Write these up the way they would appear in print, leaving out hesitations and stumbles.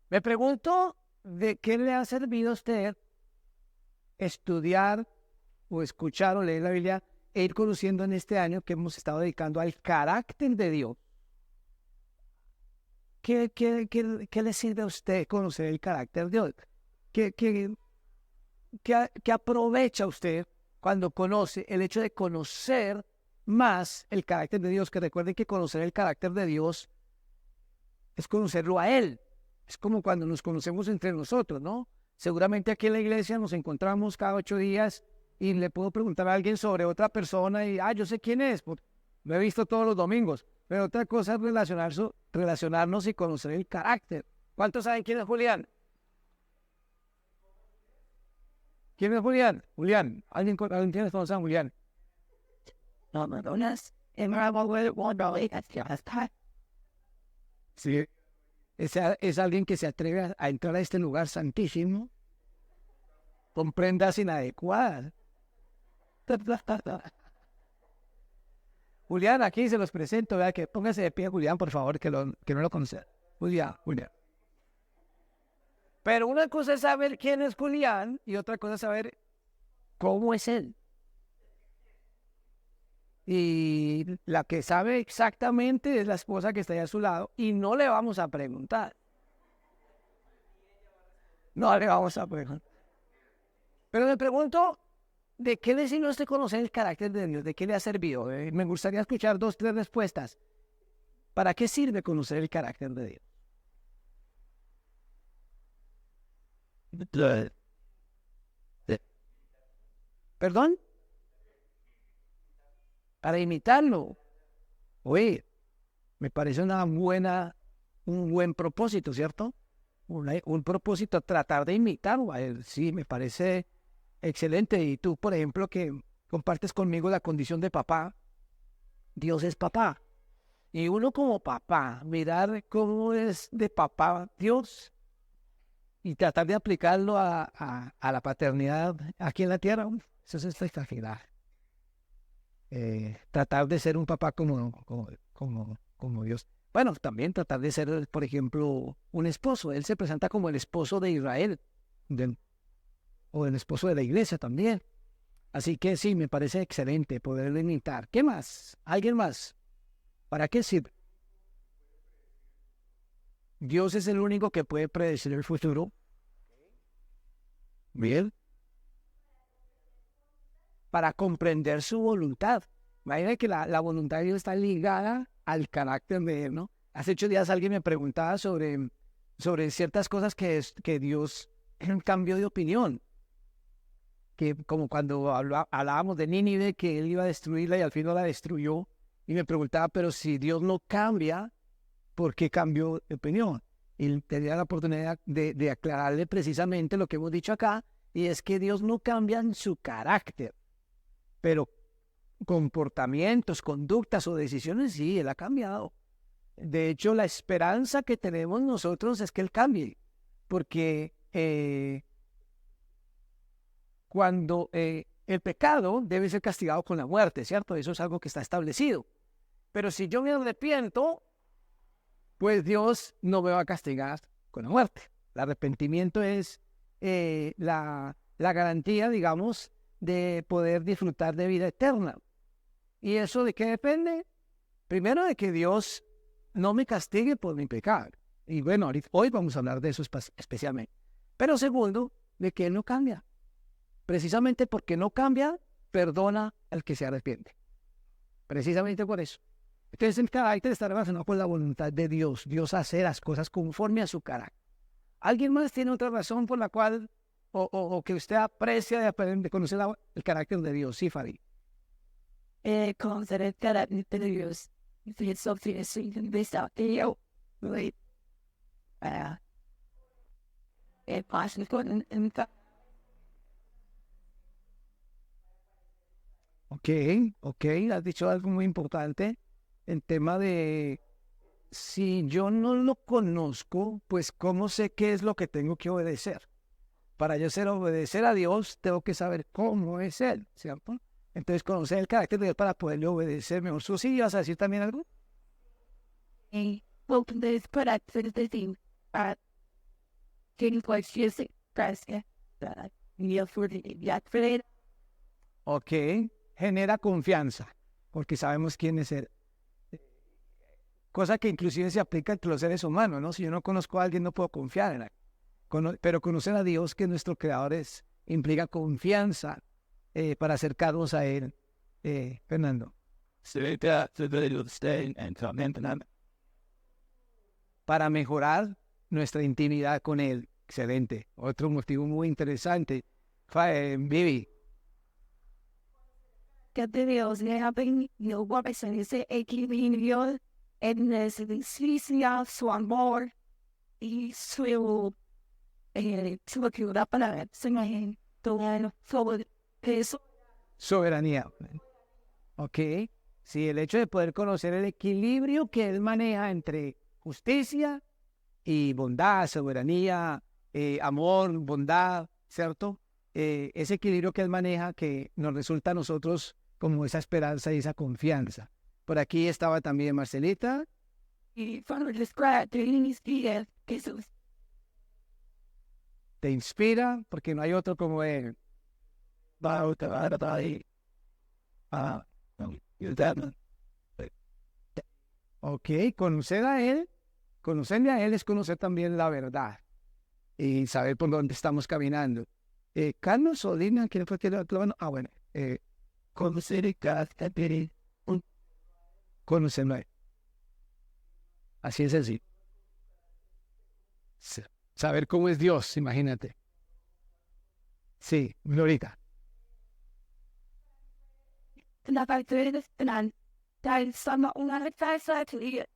Me pregunto de qué le ha servido a usted estudiar o escuchar o leer la Biblia e ir conociendo en este año que hemos estado dedicando al carácter de Dios. ¿Qué le sirve a usted conocer el carácter de Dios? ¿Qué aprovecha usted cuando conoce el hecho de conocer más el carácter de Dios? Que recuerden que conocer el carácter de Dios es conocerlo a Él. Es como cuando nos conocemos entre nosotros, ¿no? Seguramente aquí en la iglesia nos encontramos cada 8 días y le puedo preguntar a alguien sobre otra persona y, yo sé quién es, porque lo he visto todos los domingos. Pero otra cosa es relacionarnos y conocer el carácter. ¿Cuántos saben quién es Julián? ¿Quién es Julián? Julián. ¿Alguien tiene conocer a Julián? No, no, no, no. Sí. Es alguien que se atreve a entrar a este lugar santísimo con prendas inadecuadas. Julián, aquí se los presento, vea que póngase de pie, Julián, por favor, que no lo conoce. Julián. Pero una cosa es saber quién es Julián y otra cosa es saber cómo es él. Y la que sabe exactamente es la esposa que está ahí a su lado y no le vamos a preguntar. No le vamos a preguntar. Pero me pregunto, ¿de qué le sirve a usted conocer el carácter de Dios? ¿De qué le ha servido? Me gustaría escuchar 2, 3 respuestas. ¿Para qué sirve conocer el carácter de Dios? ¿Perdón? Para imitarlo. Oye, me parece un buen propósito, ¿cierto? Un propósito, tratar de imitarlo a él. Sí, me parece excelente. Y tú, por ejemplo, que compartes conmigo la condición de papá, Dios es papá. Y uno como papá, mirar cómo es de papá Dios y tratar de aplicarlo a la paternidad aquí en la tierra, eso es espectacular. Tratar de ser un papá como Dios. Bueno, también tratar de ser, por ejemplo, un esposo. Él se presenta como el esposo de Israel o el esposo de la iglesia también. Así que sí, me parece excelente poder imitar. ¿Qué más? ¿Alguien más? ¿Para qué sirve? Dios es el único que puede predecir el futuro. Bien. Para comprender su voluntad. Imagina que la voluntad de Dios está ligada al carácter de Él, ¿no? Hace 8 días alguien me preguntaba sobre ciertas cosas que Dios cambió de opinión. Que como cuando hablábamos de Nínive, que Él iba a destruirla y al fin no la destruyó. Y me preguntaba, pero si Dios no cambia, ¿por qué cambió de opinión? Y tenía la oportunidad de aclararle precisamente lo que hemos dicho acá, y es que Dios no cambia en su carácter, pero comportamientos, conductas o decisiones, sí, Él ha cambiado. De hecho, la esperanza que tenemos nosotros es que Él cambie, porque cuando el pecado debe ser castigado con la muerte, ¿cierto? Eso es algo que está establecido. Pero si yo me arrepiento, pues Dios no me va a castigar con la muerte. El arrepentimiento es la garantía, digamos, de poder disfrutar de vida eterna. ¿Y eso de qué depende? Primero, de que Dios no me castigue por mi pecado. Y bueno, hoy vamos a hablar de eso especialmente. Pero segundo, de que Él no cambia. Precisamente porque no cambia, perdona al que se arrepiente. Precisamente por eso. Entonces el carácter está relacionado con la voluntad de Dios. Dios hace las cosas conforme a su carácter. ¿Alguien más tiene otra razón por la cual, o que usted aprecia de conocer el carácter de Dios? Sí, Farid. Conocer el carácter de Dios. Ok, has dicho algo muy importante. El tema de si yo no lo conozco, pues ¿cómo sé qué es lo que tengo que obedecer? Para yo ser obedecer a Dios, tengo que saber cómo es Él, ¿cierto? Entonces, conocer el carácter de Dios para poderle obedecer mejor. ¿Sí vas a decir también algo? Well, this product is the thing. Things like music, gracias. Y for the Ok, genera confianza, porque sabemos quién es Él. Cosa que inclusive se aplica entre los seres humanos, ¿no? Si yo no conozco a alguien, no puedo confiar en él. Pero conocer a Dios, que nuestro Creador es, implica confianza para acercarnos a Él. Fernando. Para mejorar nuestra intimidad con Él. Excelente. Otro motivo muy interesante. Vivi. que de Dios le hablen y el guapesen ese equilibrio en la servicio, su amor y su ayuda para enseñar todo sobre eso. Soberanía. Ok. Sí, el hecho de poder conocer el equilibrio que Él maneja entre justicia y bondad, soberanía, amor, bondad, ¿cierto? Ese equilibrio que Él maneja que nos resulta a nosotros como esa esperanza y esa confianza. Por aquí estaba también Marcelita. Y para describir mis días, Jesús. Te inspira porque no hay otro como Él. Ok, conocerle a Él es conocer también la verdad y saber por dónde estamos caminando. Carlos Solina, ¿quién fue que lo mano? Ah, bueno, conocerlo a Él. Así es así. Saber cómo es Dios, imagínate. Sí, Glorita. La parte de plan, tal sama una rechaza que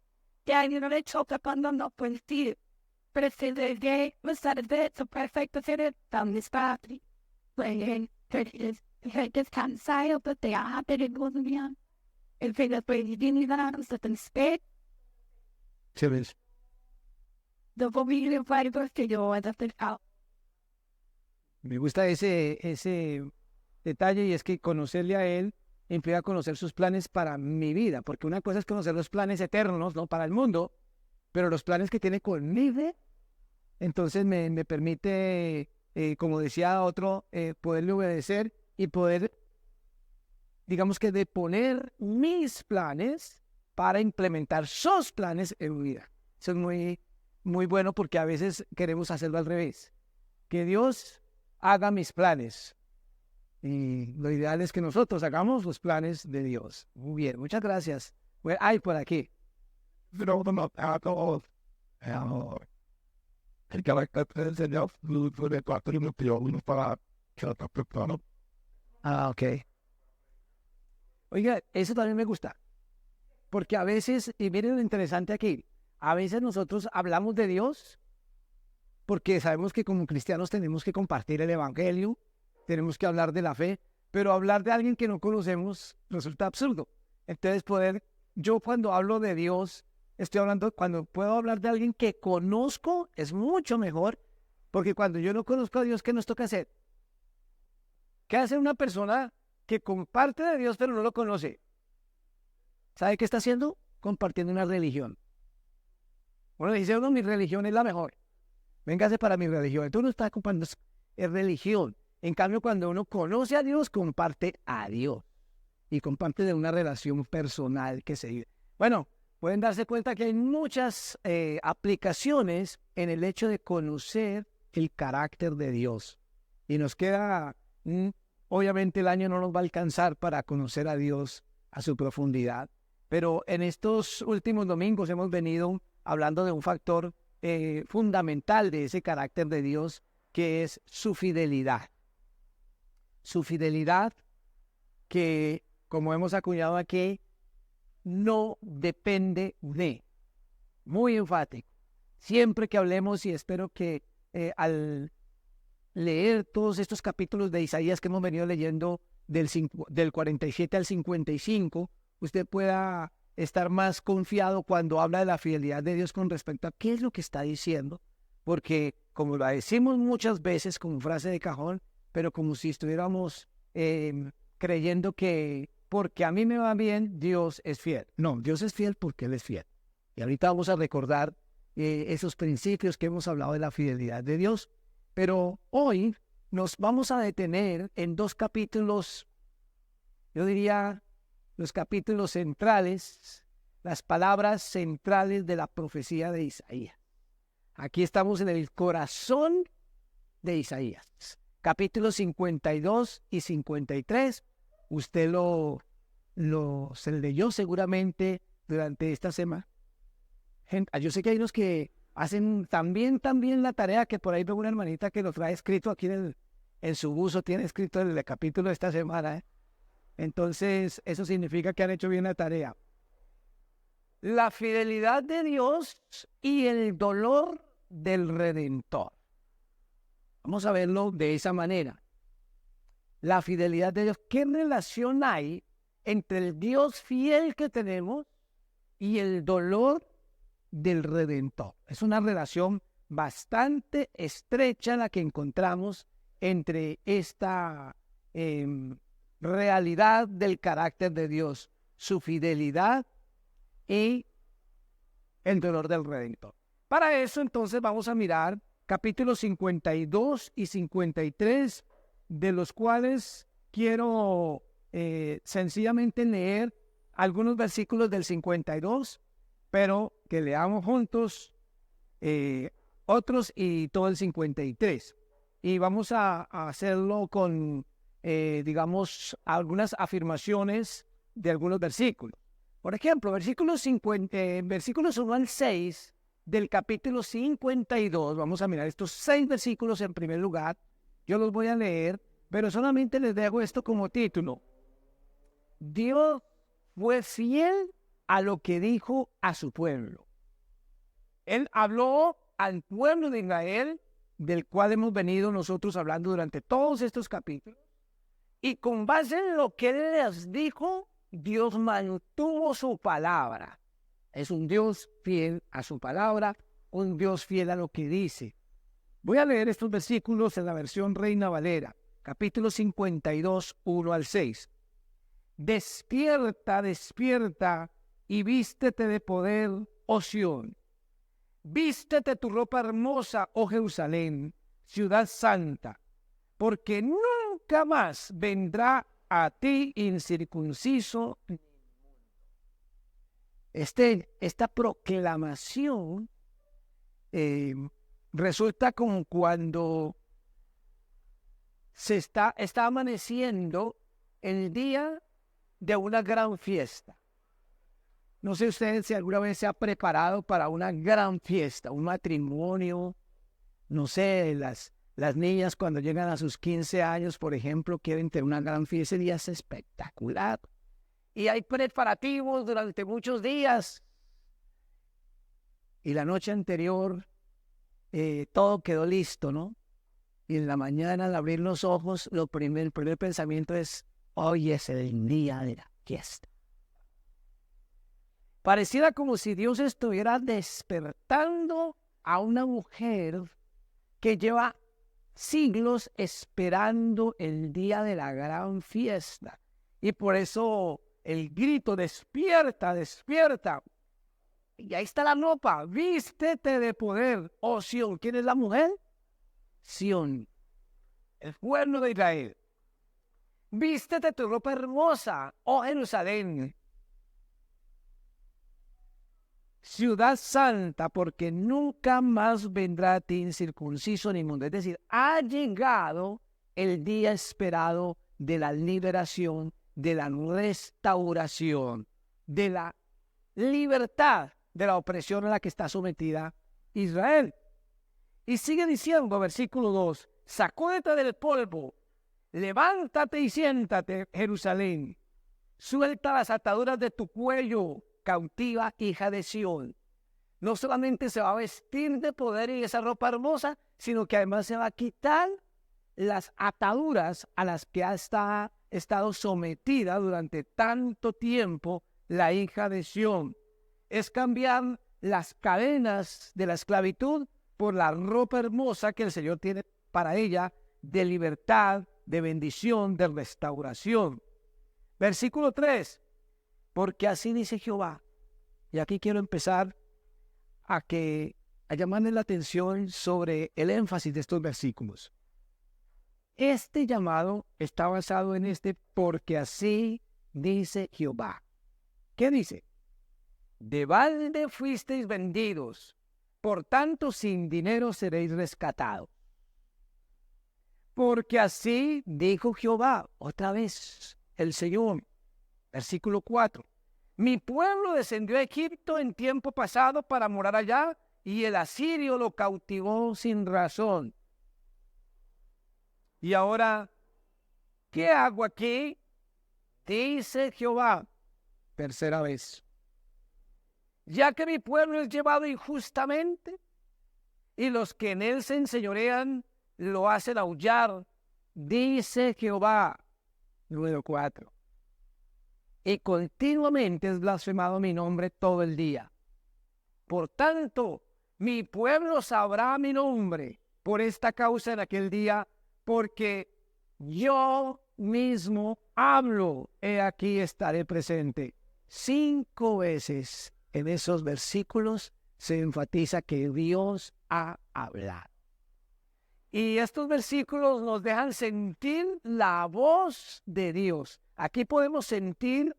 ya no le choca cuando no puede decir. Pero si le de usar de su perfecto ser tan despacio. Pues descansado, pero te ha perdido bien. El fin de divinidad, se te espera. Sí, ves. De familia, varios que yo he acercado. Me gusta ese detalle y es que conocerle a Él implica conocer sus planes para mi vida, porque una cosa es conocer los planes eternos, ¿no? Para el mundo, pero los planes que tiene conmigo, entonces me permite, como decía otro, poderle obedecer y poder, digamos que deponer mis planes para implementar sus planes en mi vida. Eso es muy, muy bueno porque a veces queremos hacerlo al revés. Que Dios haga mis planes. Y lo ideal es que nosotros hagamos los planes de Dios. Muy bien, muchas gracias. Bueno, hay por aquí. Ah, ok. Oiga, eso también me gusta. Porque a veces, y miren lo interesante aquí, a veces nosotros hablamos de Dios porque sabemos que como cristianos tenemos que compartir el evangelio, tenemos que hablar de la fe, pero hablar de alguien que no conocemos resulta absurdo. Entonces yo cuando hablo de Dios, estoy hablando, cuando puedo hablar de alguien que conozco, es mucho mejor, porque cuando yo no conozco a Dios, ¿qué nos toca hacer? ¿Qué hace una persona que comparte de Dios pero no lo conoce? ¿Sabe qué está haciendo? Compartiendo una religión. Uno le dice, mi religión es la mejor. Véngase para mi religión. Entonces uno está compartiendo es religión. En cambio, cuando uno conoce a Dios, comparte a Dios. Y comparte de una relación personal que se vive. Bueno, pueden darse cuenta que hay muchas aplicaciones en el hecho de conocer el carácter de Dios. Y nos queda, obviamente el año no nos va a alcanzar para conocer a Dios a su profundidad. Pero en estos últimos domingos hemos venido hablando de un factor fundamental de ese carácter de Dios, que es su fidelidad. Su fidelidad que, como hemos acuñado aquí, no depende de. Muy enfático. Siempre que hablemos, y espero que al leer todos estos capítulos de Isaías que hemos venido leyendo del 47 al 55, usted pueda estar más confiado cuando habla de la fidelidad de Dios con respecto a qué es lo que está diciendo, porque como lo decimos muchas veces como frase de cajón, pero como si estuviéramos creyendo que porque a mí me va bien, Dios es fiel. No, Dios es fiel porque Él es fiel. Y ahorita vamos a recordar esos principios que hemos hablado de la fidelidad de Dios, pero hoy nos vamos a detener en dos capítulos, yo diría los capítulos centrales, las palabras centrales de la profecía de Isaías. Aquí estamos en el corazón de Isaías. Capítulos 52 y 53. Usted se leyó seguramente durante esta semana. Yo sé que hay unos que hacen también la tarea, que por ahí veo una hermanita que lo trae escrito aquí en su buzo, tiene escrito el capítulo de esta semana. Entonces, eso significa que han hecho bien la tarea. La fidelidad de Dios y el dolor del Redentor. Vamos a verlo de esa manera. La fidelidad de Dios. ¿Qué relación hay entre el Dios fiel que tenemos y el dolor del Redentor? Es una relación bastante estrecha la que encontramos entre esta realidad del carácter de Dios, su fidelidad y el dolor del Redentor. Para eso, entonces, vamos a mirar capítulos 52 y 53, de los cuales quiero sencillamente leer algunos versículos del 52, pero que leamos juntos otros y todo el 53. Y vamos a hacerlo con, digamos, algunas afirmaciones de algunos versículos. Por ejemplo, versículos 1 al 6 del capítulo 52. Vamos a mirar estos 6 versículos en primer lugar. Yo los voy a leer, pero solamente les dejo esto como título. Dios fue fiel a lo que dijo a su pueblo. Él habló al pueblo de Israel, del cual hemos venido nosotros hablando durante todos estos capítulos, y con base en lo que Él les dijo, Dios mantuvo su palabra. Es un Dios fiel a su palabra, un Dios fiel a lo que dice. Voy a leer estos versículos en la versión Reina Valera, capítulo 52, 1 al 6. Despierta, despierta, y vístete de poder, oh Sión. Vístete tu ropa hermosa, oh Jerusalén, ciudad santa, porque nunca más vendrá a ti incircunciso. Esta proclamación resulta como cuando está amaneciendo el día de una gran fiesta. No sé usted si alguna vez se ha preparado para una gran fiesta, un matrimonio. No sé, las niñas cuando llegan a sus 15 años, por ejemplo, quieren tener una gran fiesta. Ese día es espectacular. Y hay preparativos durante muchos días. Y la noche anterior todo quedó listo, ¿no? Y en la mañana, al abrir los ojos, el primer pensamiento es: hoy es el día de la fiesta. Pareciera como si Dios estuviera despertando a una mujer que lleva siglos esperando el día de la gran fiesta. Y por eso el grito: despierta, despierta. Y ahí está la ropa: vístete de poder, oh Sión. ¿Quién es la mujer? Sión, el pueblo de Israel. Vístete tu ropa hermosa, oh Jerusalén, ciudad santa, porque nunca más vendrá a ti incircunciso ni inmundo. Es decir, ha llegado el día esperado de la liberación, de la restauración, de la libertad de la opresión a la que está sometida Israel. Y sigue diciendo, versículo 2, sacúdete del polvo, levántate y siéntate, Jerusalén, suelta las ataduras de tu cuello, cautiva hija de Sión. No solamente se va a vestir de poder y esa ropa hermosa, sino que además se va a quitar las ataduras a las que ha estado sometida durante tanto tiempo la hija de Sión. Es cambiar las cadenas de la esclavitud por la ropa hermosa que el Señor tiene para ella, de libertad, de bendición, de restauración. Versículo 3. Porque así dice Jehová. Y aquí quiero empezar a llamarle la atención sobre el énfasis de estos versículos. Este llamado está basado en porque así dice Jehová. ¿Qué dice? De balde fuisteis vendidos, por tanto sin dinero seréis rescatados. Porque así dijo Jehová, otra vez el Señor. Versículo 4. Mi pueblo descendió a Egipto en tiempo pasado para morar allá, y el asirio lo cautivó sin razón. Y ahora, ¿qué hago aquí? Dice Jehová, tercera vez. Ya que mi pueblo es llevado injustamente, y los que en él se enseñorean lo hacen aullar, dice Jehová. Número 4. Y continuamente es blasfemado mi nombre todo el día. Por tanto, mi pueblo sabrá mi nombre por esta causa en aquel día, porque yo mismo hablo, he aquí estaré presente. 5 veces en esos versículos se enfatiza que Dios ha hablado. Y estos versículos nos dejan sentir la voz de Dios. Aquí podemos sentir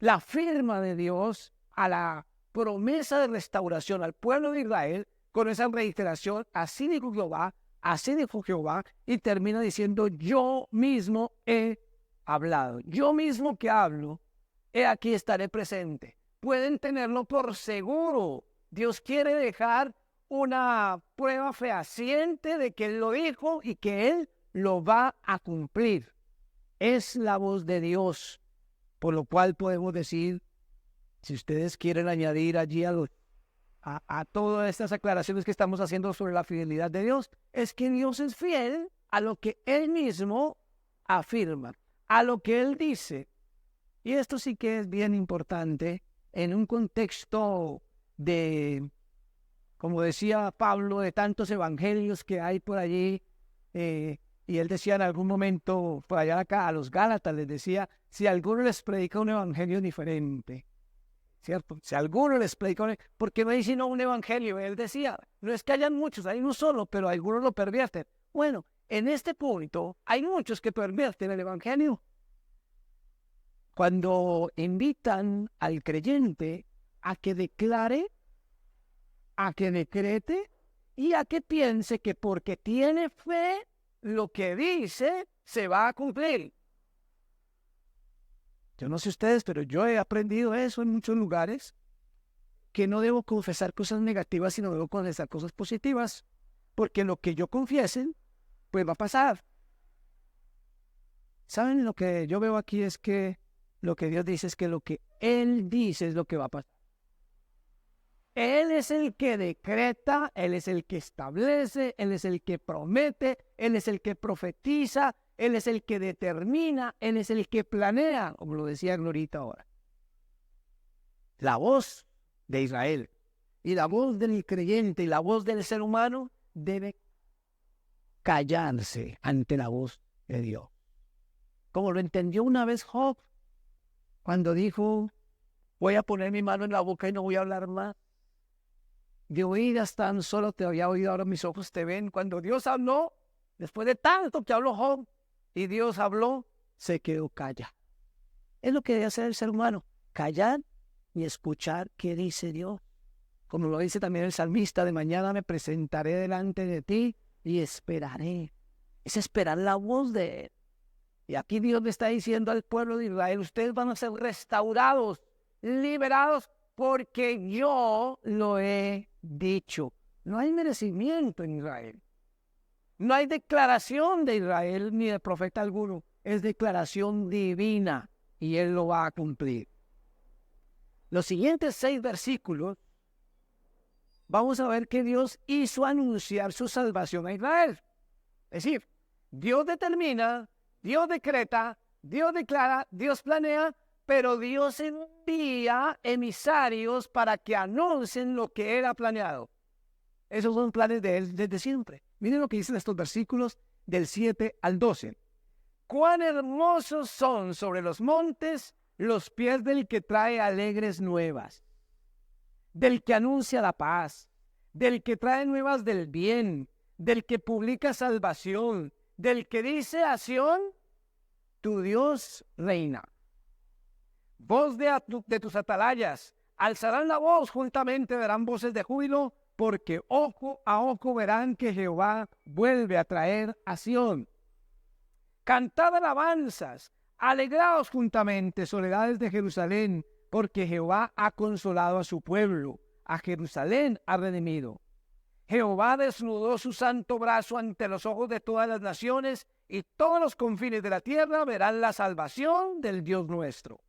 la firma de Dios a la promesa de restauración al pueblo de Israel con esa reiteración, así dijo Jehová, y termina diciendo, yo mismo he hablado, yo mismo que hablo, he aquí estaré presente. Pueden tenerlo por seguro. Dios quiere dejar una prueba fehaciente de que Él lo dijo y que Él lo va a cumplir. Es la voz de Dios, por lo cual podemos decir, si ustedes quieren añadir allí a todas estas aclaraciones que estamos haciendo sobre la fidelidad de Dios, es que Dios es fiel a lo que Él mismo afirma, a lo que Él dice. Y esto sí que es bien importante en un contexto de, como decía Pablo, de tantos evangelios que hay por allí, y él decía en algún momento, por allá acá, a los Gálatas les decía, si alguno les predica un evangelio diferente, ¿cierto? Si alguno les predica, porque no hay sino un evangelio. Él decía, no es que hayan muchos, hay uno solo, pero algunos lo pervierten. Bueno, en este punto hay muchos que pervierten el evangelio. Cuando invitan al creyente a que declare, a que decrete y a que piense que porque tiene fe, lo que dice se va a cumplir. Yo no sé ustedes, pero yo he aprendido eso en muchos lugares, que no debo confesar cosas negativas, sino debo confesar cosas positivas, porque lo que yo confiese, pues va a pasar. ¿Saben? Lo que yo veo aquí es que lo que Dios dice es que lo que Él dice es lo que va a pasar. Él es el que decreta, Él es el que establece, Él es el que promete, Él es el que profetiza, Él es el que determina, Él es el que planea, como lo decía Glorita ahora. La voz de Israel y la voz del creyente y la voz del ser humano debe callarse ante la voz de Dios. Como lo entendió una vez Job, cuando dijo, voy a poner mi mano en la boca y no voy a hablar más. De oídas tan solo te había oído, ahora mis ojos te ven. Cuando Dios habló, después de tanto que habló Job, y Dios habló, se quedó callado. Es lo que debe hacer el ser humano, callar y escuchar qué dice Dios. Como lo dice también el salmista, de mañana me presentaré delante de ti y esperaré. Es esperar la voz de Él. Y aquí Dios le está diciendo al pueblo de Israel, ustedes van a ser restaurados, liberados, porque yo lo he dicho. No hay merecimiento en Israel. No hay declaración de Israel ni de profeta alguno. Es declaración divina y Él lo va a cumplir. Los siguientes 6 versículos vamos a ver que Dios hizo anunciar su salvación a Israel. Es decir, Dios determina, Dios decreta, Dios declara, Dios planea, pero Dios envía emisarios para que anuncien lo que Él ha planeado. Esos son planes de Él desde siempre. Miren lo que dicen estos versículos del 7 al 12. Cuán hermosos son sobre los montes los pies del que trae alegres nuevas, del que anuncia la paz, del que trae nuevas del bien, del que publica salvación, del que dice a Sión, tu Dios reina. Voz de tus atalayas, alzarán la voz, juntamente darán voces de júbilo, porque ojo a ojo verán que Jehová vuelve a traer a Sión. Cantad alabanzas, alegraos juntamente, soledades de Jerusalén, porque Jehová ha consolado a su pueblo, a Jerusalén ha redimido. Jehová desnudó su santo brazo ante los ojos de todas las naciones, y todos los confines de la tierra verán la salvación del Dios nuestro.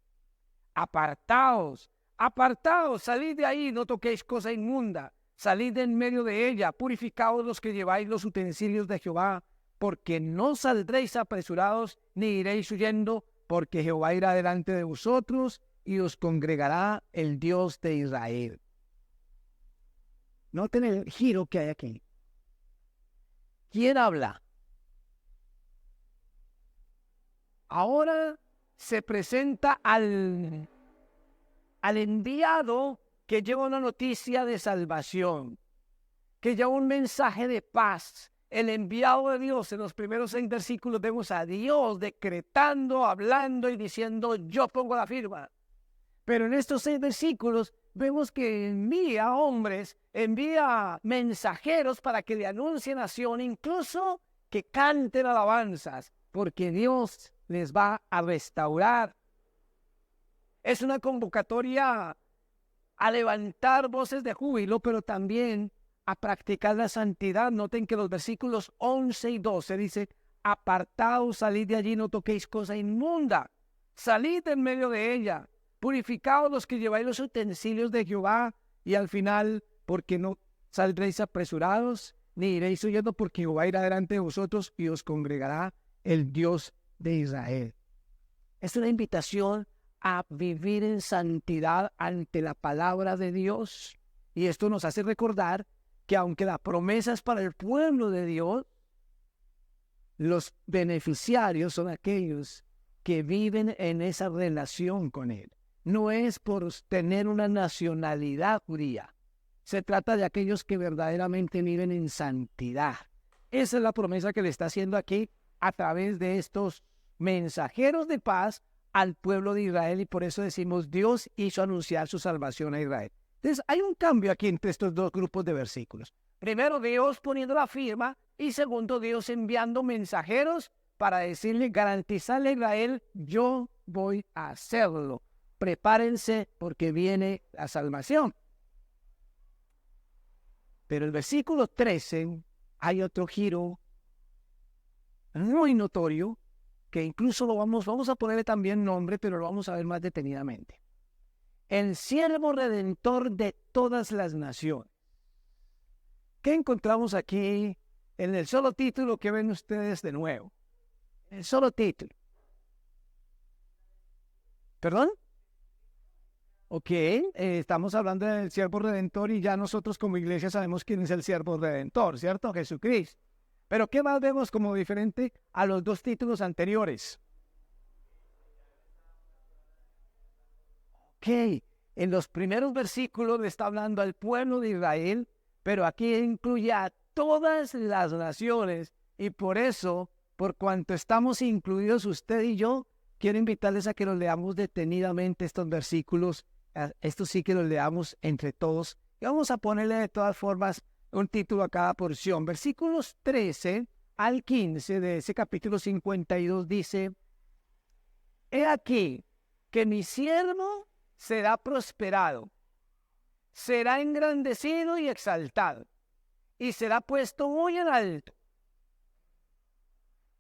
Apartaos, apartaos, salid de ahí, no toquéis cosa inmunda, salid de en medio de ella, purificaos los que lleváis los utensilios de Jehová, porque no saldréis apresurados, ni iréis huyendo, porque Jehová irá delante de vosotros, y os congregará el Dios de Israel. Noten el giro que hay aquí. ¿Quién habla? Ahora se presenta al enviado que lleva una noticia de salvación, que lleva un mensaje de paz. El enviado de Dios, en los primeros 6 versículos vemos a Dios decretando, hablando y diciendo, yo pongo la firma. Pero en estos 6 versículos vemos que envía hombres, envía mensajeros para que le anuncien a Sión, incluso que canten alabanzas, porque Dios les va a restaurar. Es una convocatoria a levantar voces de júbilo, pero también a practicar la santidad. Noten que los versículos 11 y 12 dice, apartaos, salid de allí, no toquéis cosa inmunda, salid en medio de ella, purificaos los que lleváis los utensilios de Jehová, y al final, porque no saldréis apresurados, ni iréis huyendo, porque Jehová irá delante de vosotros y os congregará el Dios de Israel. Es una invitación a vivir en santidad ante la palabra de Dios, y esto nos hace recordar que aunque la promesa es para el pueblo de Dios, los beneficiarios son aquellos que viven en esa relación con Él. No es por tener una nacionalidad judía. Se trata de aquellos que verdaderamente viven en santidad. Esa es la promesa que le está haciendo aquí a través de estos mensajeros de paz al pueblo de Israel, y por eso decimos Dios hizo anunciar su salvación a Israel. Entonces hay un cambio aquí entre estos dos grupos de versículos. Primero, Dios poniendo la firma, y segundo, Dios enviando mensajeros para decirle, garantizarle a Israel, yo voy a hacerlo. Prepárense porque viene la salvación. Pero el versículo 13 hay otro giro muy notorio, que incluso vamos a ponerle también nombre, pero lo vamos a ver más detenidamente. El siervo redentor de todas las naciones. ¿Qué encontramos aquí en el solo título que ven ustedes de nuevo? El solo título. ¿Perdón? Ok, estamos hablando del siervo redentor, y ya nosotros como iglesia sabemos quién es el siervo redentor, ¿cierto? Jesucristo. Pero ¿qué más vemos como diferente a los dos títulos anteriores? Ok, en los primeros versículos le está hablando al pueblo de Israel, pero aquí incluye a todas las naciones, y por eso, por cuanto estamos incluidos usted y yo, quiero invitarles a que los leamos detenidamente estos versículos. Estos sí que los leamos entre todos, y vamos a ponerle de todas formas un título a cada porción. Versículos 13 al 15 de ese capítulo 52 dice, he aquí que mi siervo será prosperado, será engrandecido y exaltado, y será puesto muy en alto.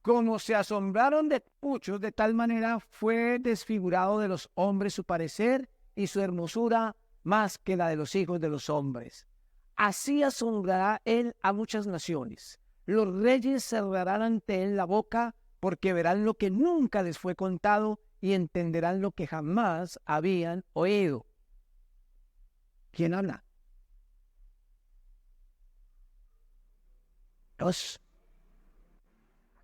Como se asombraron de muchos, de tal manera fue desfigurado de los hombres su parecer, y su hermosura más que la de los hijos de los hombres. Así asombrará él a muchas naciones. Los reyes cerrarán ante él la boca, porque verán lo que nunca les fue contado, y entenderán lo que jamás habían oído. ¿Quién habla? Dios.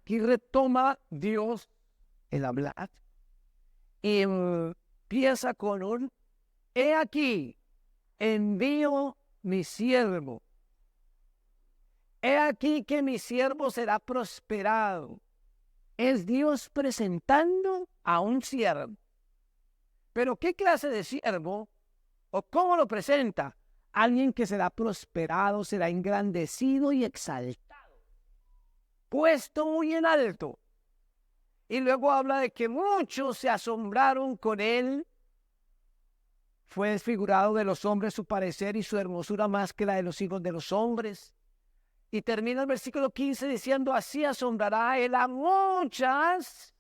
Aquí retoma Dios el hablar y empieza con un: he aquí, envío mi siervo. He aquí que mi siervo será prosperado. Es Dios presentando a un siervo. Pero ¿qué clase de siervo o cómo lo presenta? Alguien que será prosperado, será engrandecido y exaltado, puesto muy en alto. Y luego habla de que muchos se asombraron con él. Fue desfigurado de los hombres su parecer y su hermosura más que la de los hijos de los hombres. Y termina el versículo 15 diciendo: así asombrará él a muchas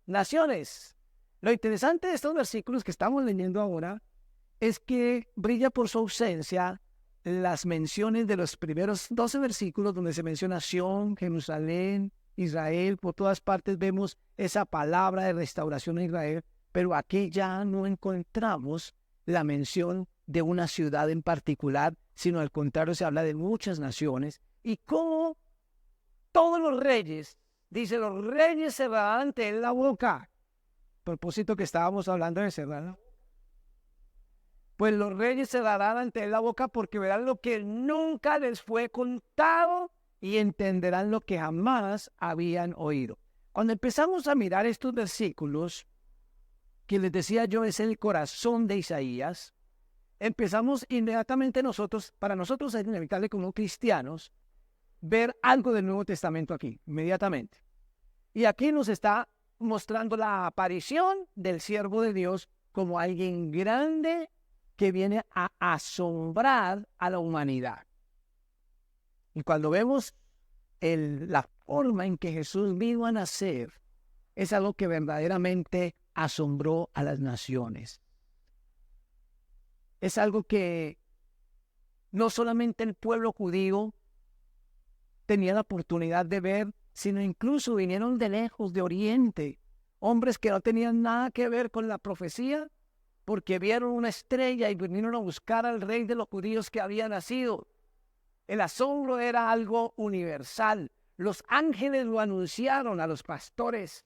naciones. Lo interesante de estos versículos que estamos leyendo ahora es que brilla por su ausencia las menciones de los primeros 12 versículos donde se menciona Sión, Jerusalén, Israel. Por todas partes vemos esa palabra de restauración a Israel, pero aquí ya no encontramos la mención de una ciudad en particular, sino al contrario se habla de muchas naciones. Y como todos los reyes, dice, los reyes cerrarán ante él la boca. Propósito que estábamos hablando de cerrar la boca. Pues los reyes cerrarán ante él la boca porque verán lo que nunca les fue contado y entenderán lo que jamás habían oído. Cuando empezamos a mirar estos versículos, que les decía yo es el corazón de Isaías, empezamos inmediatamente para nosotros es inevitable como cristianos, ver algo del Nuevo Testamento aquí, inmediatamente. Y aquí nos está mostrando la aparición del siervo de Dios como alguien grande que viene a asombrar a la humanidad. Y cuando vemos la forma en que Jesús vino a nacer, es algo que verdaderamente asombró a las naciones. Es algo que no solamente el pueblo judío tenía la oportunidad de ver, sino incluso vinieron de lejos, de Oriente, hombres que no tenían nada que ver con la profecía, porque vieron una estrella y vinieron a buscar al rey de los judíos que había nacido. El asombro era algo universal. Los ángeles lo anunciaron a los pastores.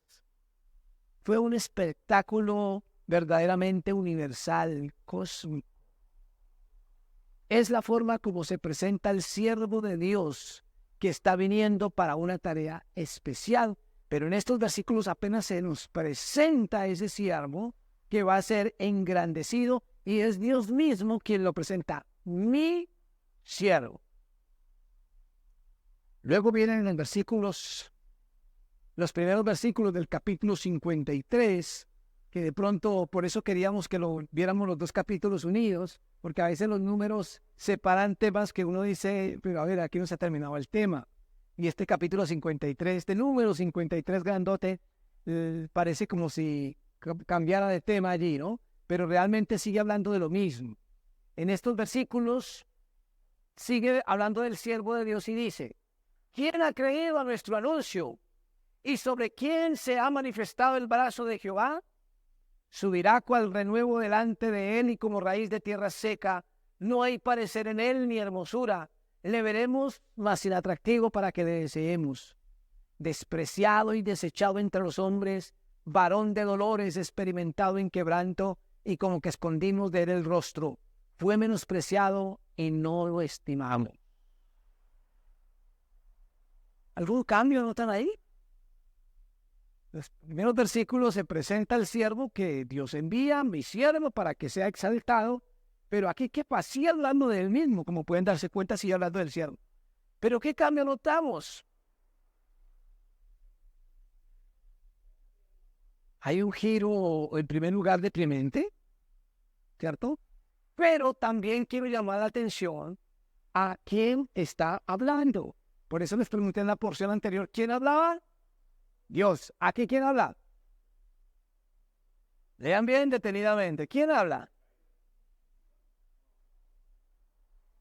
Fue un espectáculo verdaderamente universal, cósmico. Es la forma como se presenta el siervo de Dios que está viniendo para una tarea especial. Pero en estos versículos apenas se nos presenta ese siervo que va a ser engrandecido y es Dios mismo quien lo presenta, mi siervo. Luego vienen en los primeros versículos del capítulo 53, que de pronto por eso queríamos que lo viéramos los dos capítulos unidos, porque a veces los números separan temas que uno dice, pero a ver, aquí no se ha terminado el tema. Y este capítulo 53, este número 53 grandote, parece como si cambiara de tema allí, ¿no? Pero realmente sigue hablando de lo mismo. En estos versículos sigue hablando del siervo de Dios y dice: ¿quién ha creído a nuestro anuncio? ¿Y sobre quién se ha manifestado el brazo de Jehová? Subirá cual renuevo delante de él y como raíz de tierra seca. No hay parecer en él ni hermosura. Le veremos más inatractivo para que le deseemos. Despreciado y desechado entre los hombres, varón de dolores, experimentado en quebranto, y como que escondimos de él el rostro. Fue menospreciado y no lo estimamos. ¿Algún cambio notan ahí? Los primeros versículos se presenta el siervo que Dios envía, mi siervo, para que sea exaltado. Pero aquí, ¿qué pasa? Sigue hablando de él mismo, como pueden darse cuenta, sigue hablando del siervo. Pero ¿qué cambio notamos? Hay un giro, en primer lugar, deprimente, ¿cierto? Pero también quiero llamar la atención a quién está hablando. Por eso les pregunté en la porción anterior, ¿quién hablaba? Dios. ¿Aquí quién habla? Lean bien detenidamente. ¿Quién habla?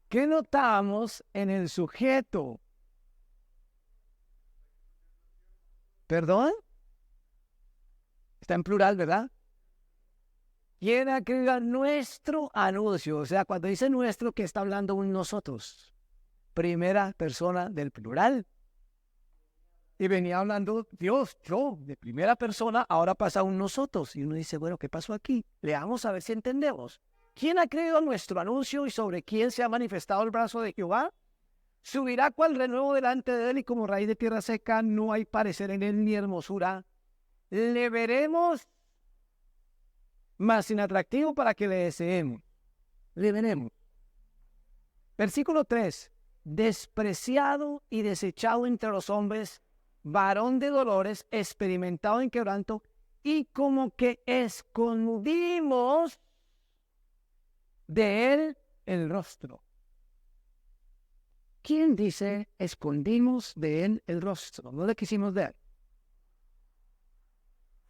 ¿Qué notamos en el sujeto? ¿Perdón? Está en plural, ¿verdad? ¿Quién ha creído a nuestro anuncio? O sea, cuando dice nuestro, ¿qué está hablando un nosotros? Primera persona del plural. Y venía hablando Dios, yo, de primera persona, ahora pasa un nosotros. Y uno dice, bueno, ¿qué pasó aquí? Leamos a ver si entendemos. ¿Quién ha creído a nuestro anuncio y sobre quién se ha manifestado el brazo de Jehová? Subirá cual renuevo delante de él y como raíz de tierra seca no hay parecer en él ni hermosura. Le veremos más inatractivo para que le deseemos. Le veremos. Versículo 3. Despreciado y desechado entre los hombres, varón de dolores, experimentado en quebranto, y como que escondimos de él el rostro. ¿Quién dice escondimos de él el rostro? No le quisimos ver.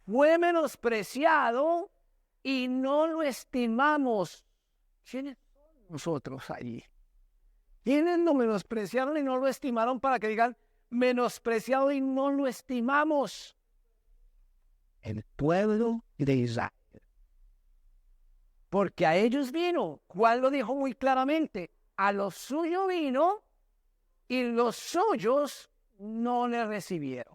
Fue menospreciado y no lo estimamos. ¿Quiénes son nosotros allí? ¿Quiénes lo menospreciaron y no lo estimaron para que digan menospreciado y no lo estimamos? El pueblo de Israel. Porque a ellos vino. Juan lo dijo muy claramente. A los suyos vino y los suyos no le recibieron.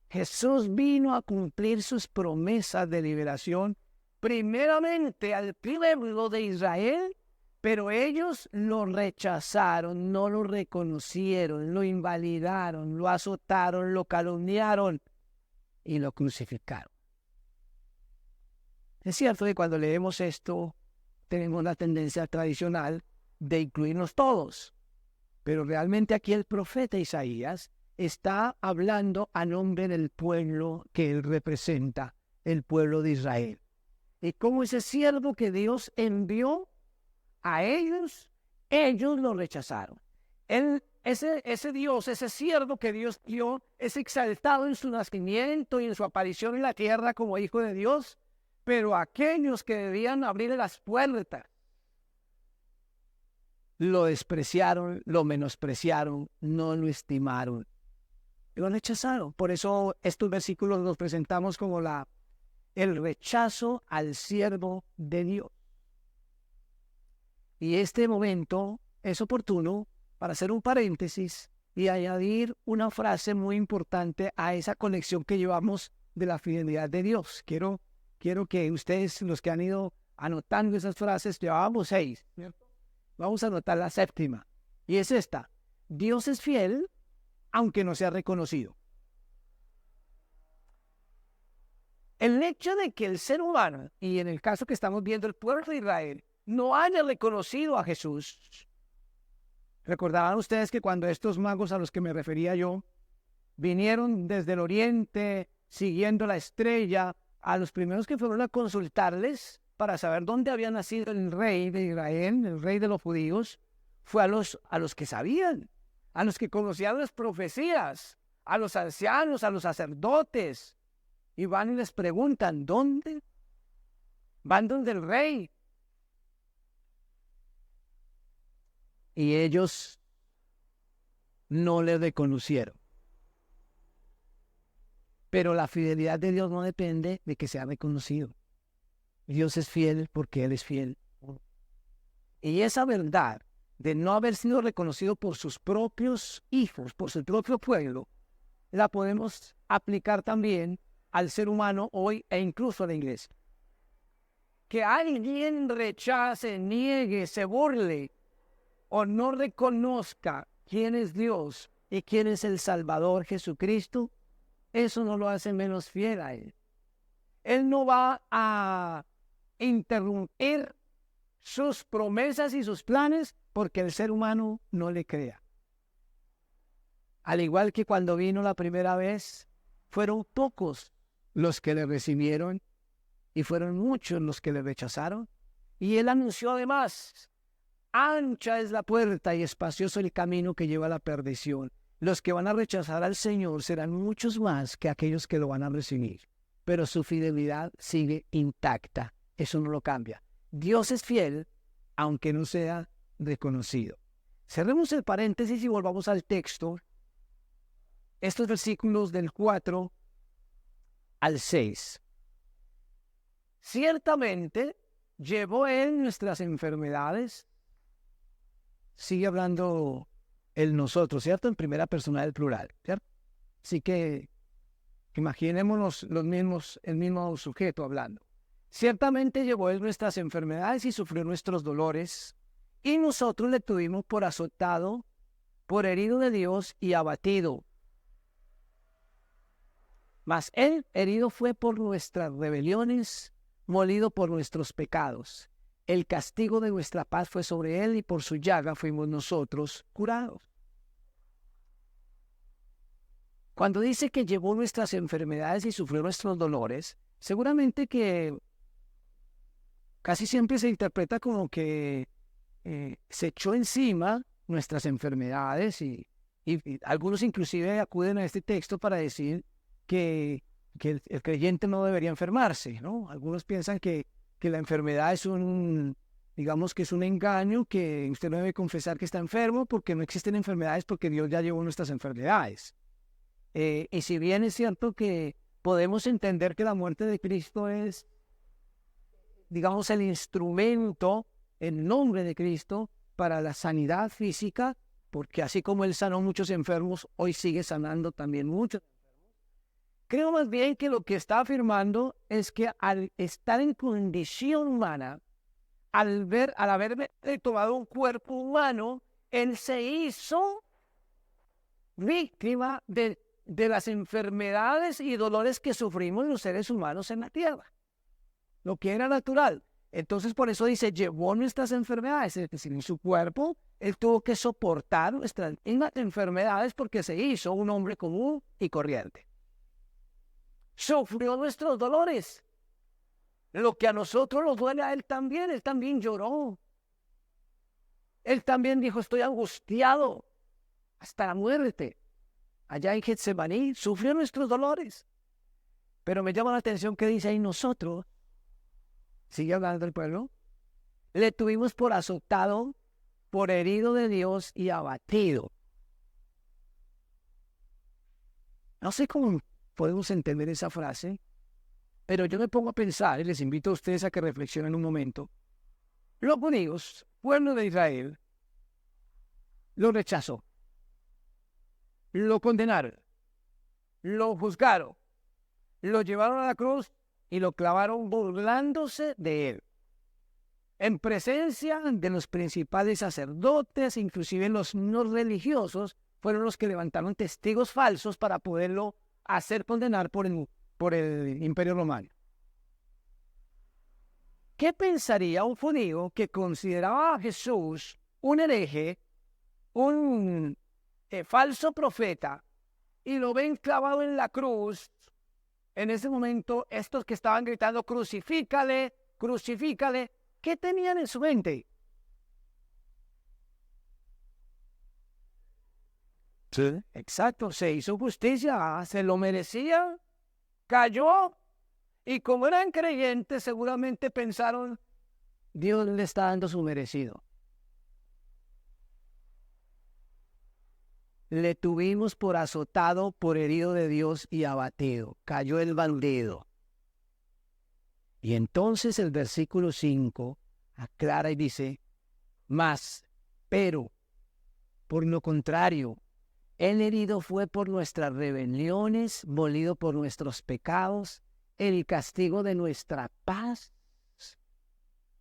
Jesús vino a cumplir sus promesas de liberación, primeramente al pueblo de Israel, pero ellos lo rechazaron, no lo reconocieron, lo invalidaron, lo azotaron, lo calumniaron y lo crucificaron. Es cierto que cuando leemos esto, tenemos la tendencia tradicional de incluirnos todos, pero realmente aquí el profeta Isaías está hablando a nombre del pueblo que él representa, el pueblo de Israel. Y como ese siervo que Dios envió a ellos, ellos lo rechazaron. Ese Dios, ese siervo que Dios dio, es exaltado en su nacimiento y en su aparición en la tierra como hijo de Dios, pero aquellos que debían abrirle las puertas, lo despreciaron, lo menospreciaron, no lo estimaron. Lo rechazaron. Por eso estos versículos los presentamos como el rechazo al siervo de Dios. Y este momento es oportuno para hacer un paréntesis y añadir una frase muy importante a esa conexión que llevamos de la fidelidad de Dios. Quiero que ustedes, los que han ido anotando esas frases, llevábamos 6, ¿cierto? Vamos a anotar la 7ª. Y es esta. Dios es fiel aunque no sea reconocido. El hecho de que el ser humano, y en el caso que estamos viendo el pueblo de Israel, no haya reconocido a Jesús. Recordarán ustedes que cuando estos magos a los que me refería yo vinieron desde el oriente siguiendo la estrella, a los primeros que fueron a consultarles para saber dónde había nacido el rey de Israel, el rey de los judíos, fue a los que sabían, a los que conocían las profecías, a los ancianos, a los sacerdotes, y van y les preguntan, ¿dónde? Van donde el rey. Y ellos no le reconocieron. Pero la fidelidad de Dios no depende de que sea reconocido. Dios es fiel porque Él es fiel. Y esa verdad de no haber sido reconocido por sus propios hijos, por su propio pueblo, la podemos aplicar también al ser humano hoy e incluso a la iglesia. Que alguien rechace, niegue, se burle o no reconozca quién es Dios y quién es el Salvador Jesucristo, eso no lo hace menos fiel a Él. Él no va a interrumpir sus promesas y sus planes porque el ser humano no le crea. Al igual que cuando vino la primera vez, fueron pocos los que le recibieron y fueron muchos los que le rechazaron. Y Él anunció además, ancha es la puerta y espacioso el camino que lleva a la perdición. Los que van a rechazar al Señor serán muchos más que aquellos que lo van a recibir. Pero su fidelidad sigue intacta. Eso no lo cambia. Dios es fiel, aunque no sea reconocido. Cerremos el paréntesis y volvamos al texto. Estos versículos del 4 al 6. Ciertamente llevó él nuestras enfermedades. Sigue hablando el nosotros, ¿cierto? En primera persona del plural, ¿cierto? Así que imaginémonos el mismo sujeto hablando. Ciertamente llevó él nuestras enfermedades y sufrió nuestros dolores, y nosotros le tuvimos por azotado, por herido de Dios y abatido. Mas él herido fue por nuestras rebeliones, molido por nuestros pecados. El castigo de nuestra paz fue sobre él, y por su llaga fuimos nosotros curados. Cuando dice que llevó nuestras enfermedades y sufrió nuestros dolores, seguramente que casi siempre se interpreta como que se echó encima nuestras enfermedades y algunos inclusive acuden a este texto para decir que el creyente no debería enfermarse, ¿no? Algunos piensan que la enfermedad es digamos que es un engaño, que usted no debe confesar que está enfermo porque no existen enfermedades, porque Dios ya llevó nuestras enfermedades. Y si bien es cierto que podemos entender que la muerte de Cristo es, digamos, el instrumento, el nombre de Cristo para la sanidad física, porque así como Él sanó muchos enfermos, hoy sigue sanando también muchos. Creo más bien que lo que está afirmando es que al estar en condición humana, al haber tomado un cuerpo humano, Él se hizo víctima de las enfermedades y dolores que sufrimos los seres humanos en la tierra, lo que era natural. Entonces por eso dice, llevó nuestras enfermedades, es decir, en su cuerpo, Él tuvo que soportar nuestras enfermedades porque se hizo un hombre común y corriente. Sufrió nuestros dolores. Lo que a nosotros nos duele a Él también lloró. Él también dijo, estoy angustiado hasta la muerte. Allá en Getsemaní sufrió nuestros dolores. Pero me llama la atención que dice ahí nosotros, sigue hablando el pueblo, le tuvimos por azotado, por herido de Dios y abatido. No sé cómo podemos entender esa frase, pero yo me pongo a pensar y les invito a ustedes a que reflexionen un momento. Los judíos, pueblo de Israel, lo rechazó, lo condenaron, lo juzgaron, lo llevaron a la cruz y lo clavaron burlándose de él. En presencia de los principales sacerdotes, inclusive los no religiosos, fueron los que levantaron testigos falsos para poderlo hacer condenar por el Imperio Romano. ¿Qué pensaría un judío que consideraba a Jesús un hereje, un falso profeta, y lo ven clavado en la cruz? En ese momento, estos que estaban gritando, crucifícale, crucifícale, ¿qué tenían en su mente? Sí. Exacto, se hizo justicia, se lo merecía, cayó, y como eran creyentes, seguramente pensaron, Dios le está dando su merecido. Le tuvimos por azotado, por herido de Dios y abatido. Cayó el bandido. Y entonces el versículo 5 aclara y dice, pero, por lo contrario, el herido fue por nuestras rebeliones, molido por nuestros pecados, el castigo de nuestra paz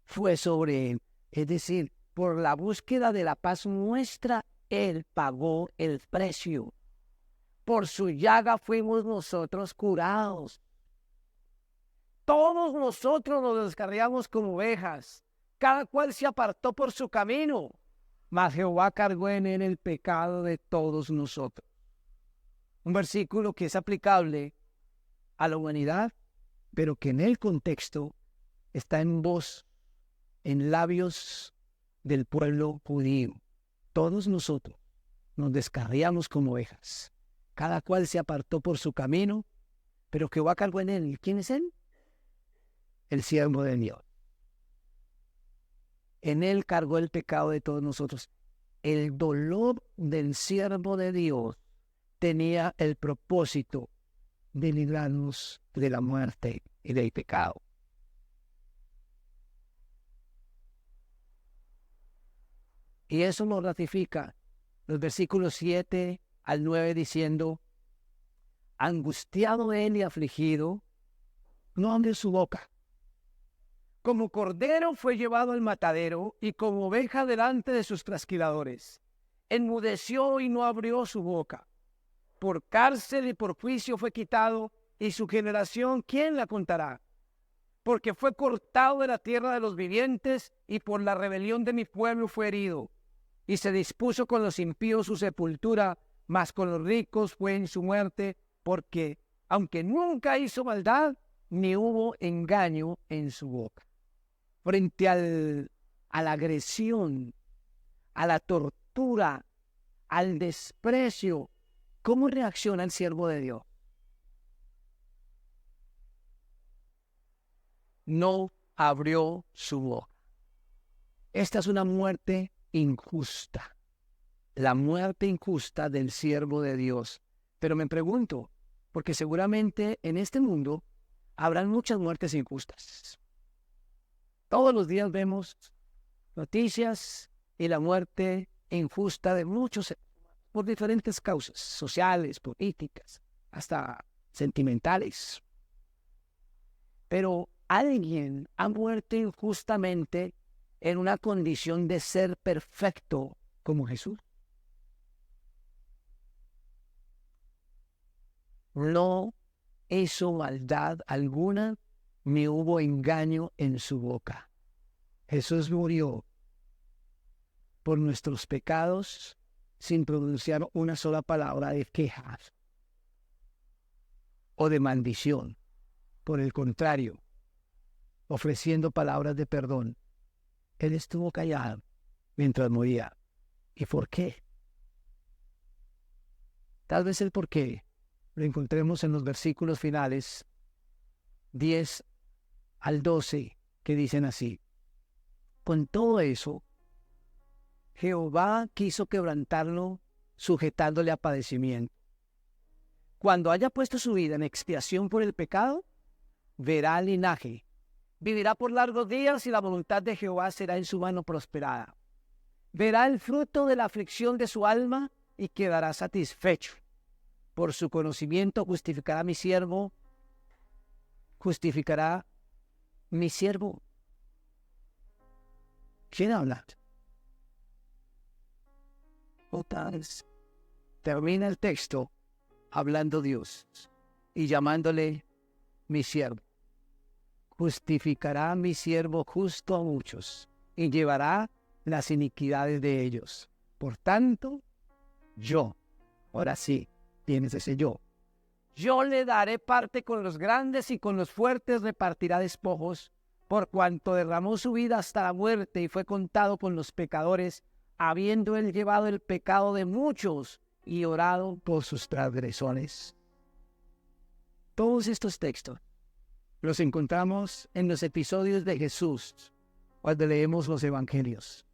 fue sobre él. Es decir, por la búsqueda de la paz nuestra, Él pagó el precio. Por su llaga fuimos nosotros curados. Todos nosotros nos descarriamos como ovejas. Cada cual se apartó por su camino. Mas Jehová cargó en él el pecado de todos nosotros. Un versículo que es aplicable a la humanidad, pero que en el contexto está en voz, en labios del pueblo judío. Todos nosotros nos descarriamos como ovejas. Cada cual se apartó por su camino, pero Jehová cargó en él. ¿Quién es él? El siervo de Dios. En él cargó el pecado de todos nosotros. El dolor del siervo de Dios tenía el propósito de librarnos de la muerte y del pecado. Y eso lo ratifica los versículos 7 al 9 diciendo, angustiado él y afligido, no abrió su boca. Como cordero fue llevado al matadero y como oveja delante de sus trasquiladores. Enmudeció y no abrió su boca. Por cárcel y por juicio fue quitado, y su generación, ¿quién la contará? Porque fue cortado de la tierra de los vivientes, y por la rebelión de mi pueblo fue herido. Y se dispuso con los impíos su sepultura, mas con los ricos fue en su muerte, porque, aunque nunca hizo maldad, ni hubo engaño en su boca. Frente a la agresión, a la tortura, al desprecio, ¿cómo reacciona el siervo de Dios? No abrió su boca. Esta es una muerte injusta, la muerte injusta del siervo de Dios. Pero me pregunto, porque seguramente en este mundo habrán muchas muertes injustas. Todos los días vemos noticias y la muerte injusta de muchos por diferentes causas sociales, políticas, hasta sentimentales. Pero alguien ha muerto injustamente en una condición de ser perfecto como Jesús. No hizo maldad alguna, ni hubo engaño en su boca. Jesús murió por nuestros pecados sin pronunciar una sola palabra de queja o de maldición. Por el contrario, ofreciendo palabras de perdón. Él estuvo callado mientras moría. ¿Y por qué? Tal vez el por qué lo encontremos en los versículos finales 10 al 12, que dicen así. Con todo eso, Jehová quiso quebrantarlo, sujetándole a padecimiento. Cuando haya puesto su vida en expiación por el pecado, verá el linaje. Vivirá por largos días y la voluntad de Jehová será en su mano prosperada. Verá el fruto de la aflicción de su alma y quedará satisfecho. Por su conocimiento justificará mi siervo. Justificará mi siervo. ¿Quién habla? Otra vez. Termina el texto hablando Dios y llamándole mi siervo. Justificará mi siervo justo a muchos y llevará las iniquidades de ellos. Por tanto, yo, ahora sí, tienes ese yo. Yo le daré parte con los grandes y con los fuertes repartirá despojos, por cuanto derramó su vida hasta la muerte y fue contado con los pecadores, habiendo él llevado el pecado de muchos y orado por sus transgresores. Todos estos textos los encontramos en los episodios de Jesús, cuando leemos los evangelios.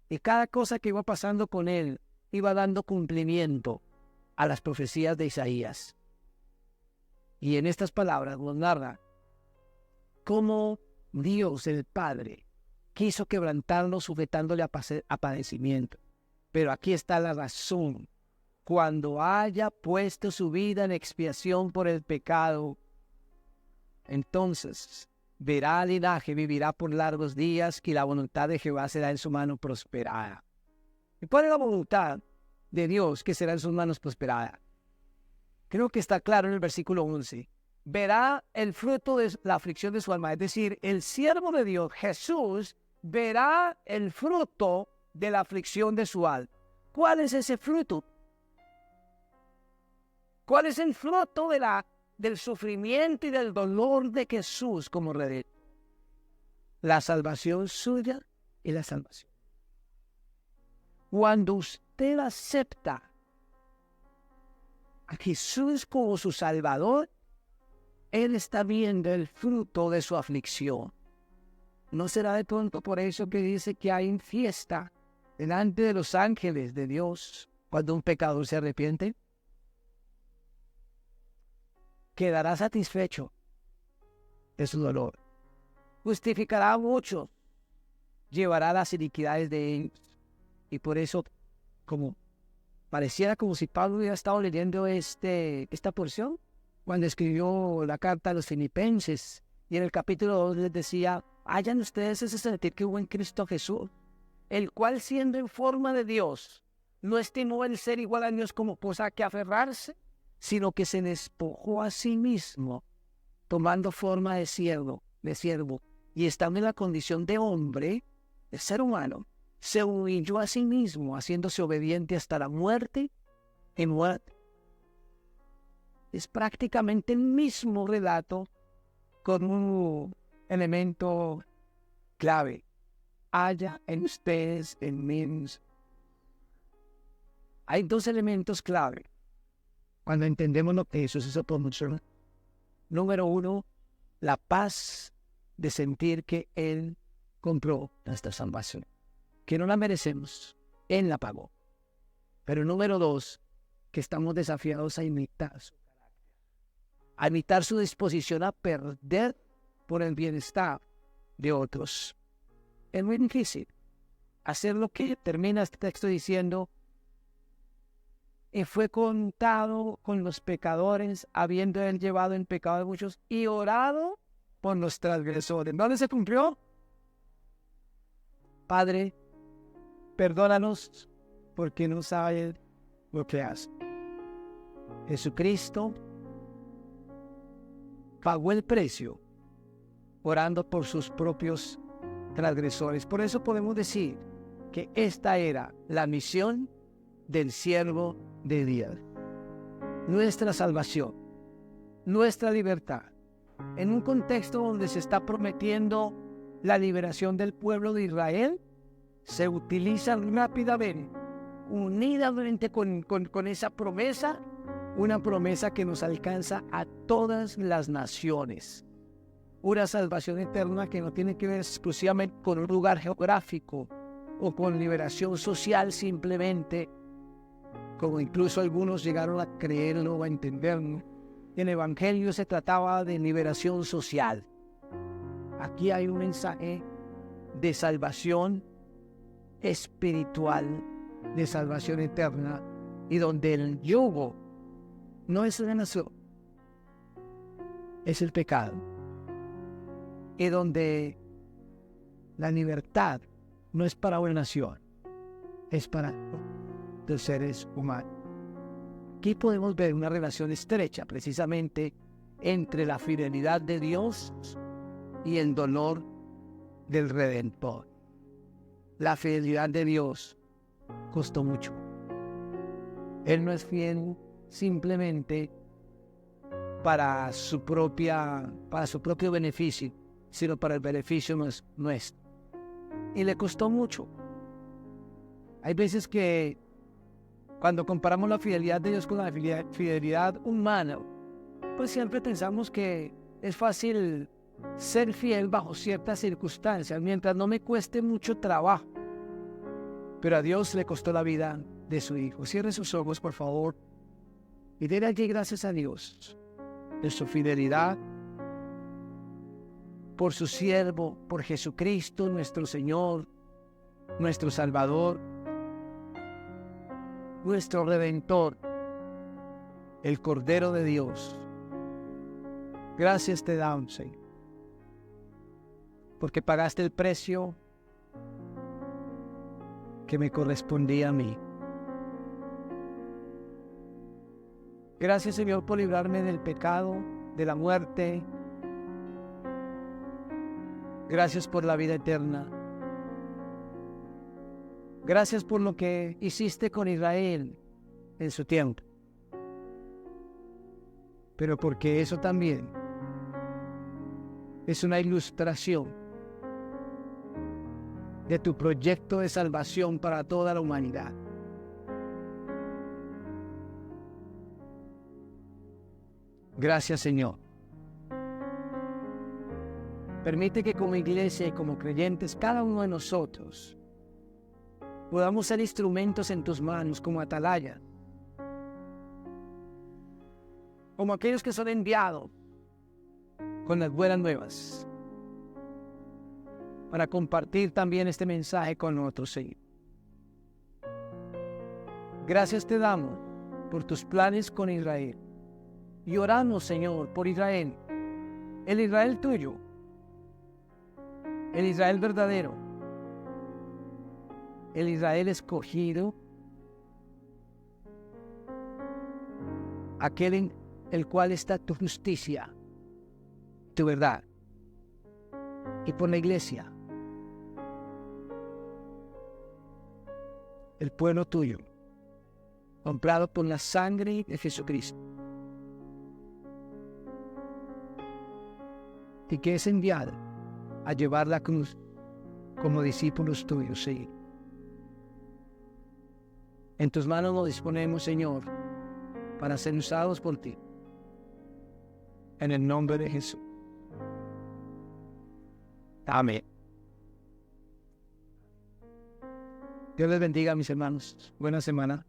Y cada cosa que iba pasando con él iba dando cumplimiento a las profecías de Isaías. Y en estas palabras nos narra cómo Dios el Padre quiso quebrantarlo sujetándole a padecimiento. Pero aquí está la razón. Cuando haya puesto su vida en expiación por el pecado, entonces verá el linaje, vivirá por largos días y la voluntad de Jehová será en su mano prosperada. ¿Y cuál es la voluntad de Dios que será en sus manos prosperada? Creo que está claro en el versículo 11. Verá el fruto de la aflicción de su alma. Es decir, el siervo de Dios, Jesús, verá el fruto de la aflicción de su alma. ¿Cuál es ese fruto? ¿Cuál es el fruto del sufrimiento y del dolor de Jesús como Redentor? La salvación suya y la salvación. Cuando usted acepta a Jesús como su Salvador, Él está viendo el fruto de su aflicción. ¿No será de pronto por eso que dice que hay fiesta delante de los ángeles de Dios cuando un pecador se arrepiente? quedará satisfecho de su dolor. Justificará a muchos, llevará las iniquidades de ellos. Y por eso, como pareciera como si Pablo hubiera estado leyendo esta porción, cuando escribió la carta a los filipenses, y en el capítulo 2 les decía, hayan ustedes ese sentir que hubo en Cristo Jesús, el cual siendo en forma de Dios, no estimó el ser igual a Dios como cosa a que aferrarse, sino que se despojó a sí mismo, tomando forma de siervo, y estando en la condición de hombre, de ser humano, se humilló a sí mismo, haciéndose obediente hasta la muerte y muerte. Es prácticamente el mismo relato con un elemento clave. Haya en ustedes en mí. Hay dos elementos clave cuando entendemos lo que Jesús hizo por nosotros. Número uno, la paz de sentir que Él compró nuestra salvación, que no la merecemos, Él la pagó. Pero número dos, que estamos desafiados a imitar su carácter, a imitar su disposición a perder por el bienestar de otros. Es muy difícil hacer lo que termina este texto diciendo, y fue contado con los pecadores, habiendo él llevado en pecado de muchos y orado por los transgresores. ¿Dónde se cumplió? Padre, perdónanos porque no saben lo que hacen. Jesucristo pagó el precio orando por sus propios transgresores. Por eso podemos decir que esta era la misión del siervo de Dios. Nuestra salvación, nuestra libertad, en un contexto donde se está prometiendo la liberación del pueblo de Israel, se utiliza rápidamente, unidamente con esa promesa, una promesa que nos alcanza a todas las naciones. Una salvación eterna que no tiene que ver exclusivamente con un lugar geográfico o con liberación social simplemente, como incluso algunos llegaron a creerlo o a entenderlo. En el Evangelio se trataba de liberación social. Aquí hay un mensaje de salvación espiritual, de salvación eterna, y donde el yugo no es la nación, es el pecado, y donde la libertad no es para una nación, es para los seres humanos. Aquí podemos ver una relación estrecha precisamente entre la fidelidad de Dios y el dolor del Redentor. La fidelidad de Dios costó mucho. Él no es fiel simplemente para su propio beneficio, sino para el beneficio nuestro. Y le costó mucho. Hay veces que cuando comparamos la fidelidad de Dios con la fidelidad humana, pues siempre pensamos que es fácil ser fiel bajo ciertas circunstancias, mientras no me cueste mucho trabajo. Pero a Dios le costó la vida de su Hijo. Cierre sus ojos, por favor, y denle allí gracias a Dios de su fidelidad, por su siervo, por Jesucristo, nuestro Señor, nuestro Salvador, nuestro Redentor, el Cordero de Dios. Gracias te damos, Señor, porque pagaste el precio que me correspondía a mí. Gracias, Señor, por librarme del pecado, de la muerte. Gracias por la vida eterna. Gracias por lo que hiciste con Israel en su tiempo. Pero porque eso también es una ilustración de tu proyecto de salvación para toda la humanidad. Gracias, Señor. Permite que como iglesia y como creyentes, cada uno de nosotros podamos ser instrumentos en tus manos como atalaya como aquellos que son enviados con las buenas nuevas, para compartir también este mensaje con otros, Señor. Gracias te damos por tus planes con Israel. Y oramos, Señor, por Israel, el Israel tuyo, el Israel verdadero, el Israel escogido, aquel en el cual está tu justicia, tu verdad, y por la iglesia, el pueblo tuyo, comprado por la sangre de Jesucristo, y que es enviado a llevar la cruz como discípulos tuyos, sí. En tus manos nos disponemos, Señor, para ser usados por ti. En el nombre de Jesús. Amén. Dios les bendiga, mis hermanos. Buena semana.